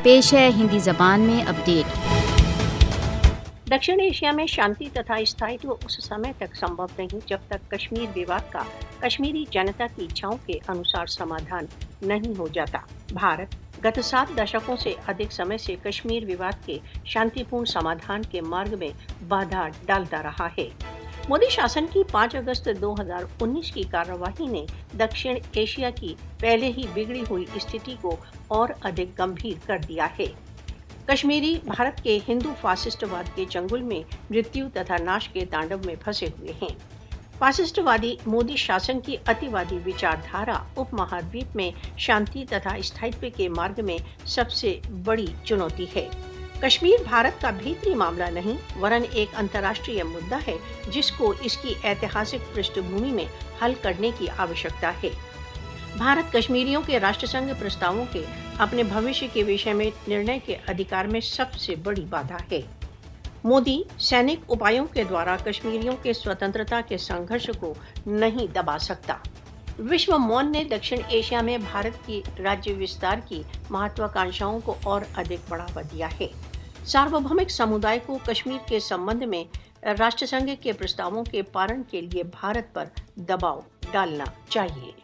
पेश है हिंदी जबान में अपडेट। दक्षिण एशिया में शांति तथा स्थायित्व उस समय तक संभव नहीं जब तक कश्मीर विवाद का कश्मीरी जनता की इच्छाओं के अनुसार समाधान नहीं हो जाता। भारत गत 7 दशकों से अधिक समय से कश्मीर विवाद के शांतिपूर्ण समाधान के मार्ग में बाधा डालता रहा है। मोदी शासन की 5 अगस्त 2019 की कार्यवाही ने दक्षिण एशिया की पहले ही बिगड़ी हुई स्थिति को और अधिक गंभीर कर दिया है। कश्मीरी भारत के हिंदू फासिस्टवाद के चंगुल में मृत्यु तथा नाश के तांडव में फंसे हुए हैं। फासिस्टवादी मोदी शासन की अतिवादी विचारधारा उपमहाद्वीप में शांति तथा स्थायित्व के मार्ग में सबसे बड़ी चुनौती है। कश्मीर भारत का भीतरी मामला नहीं वरन एक अंतर्राष्ट्रीय मुद्दा है जिसको इसकी ऐतिहासिक पृष्ठभूमि में हल करने की आवश्यकता है। भारत कश्मीरियों के राष्ट्रसंघ प्रस्तावों के अपने भविष्य के विषय में निर्णय के अधिकार में सबसे बड़ी बाधा है। मोदी सैनिक उपायों के द्वारा कश्मीरियों के स्वतंत्रता के संघर्ष को नहीं दबा सकता। विश्व मौन ने दक्षिण एशिया में भारत की राज्य विस्तार की महत्वाकांक्षाओं को और अधिक बढ़ावा दिया है। सार्वभौमिक समुदाय को कश्मीर के संबंध में राष्ट्रसंघ के प्रस्तावों के पालन के लिए भारत पर दबाव डालना चाहिए।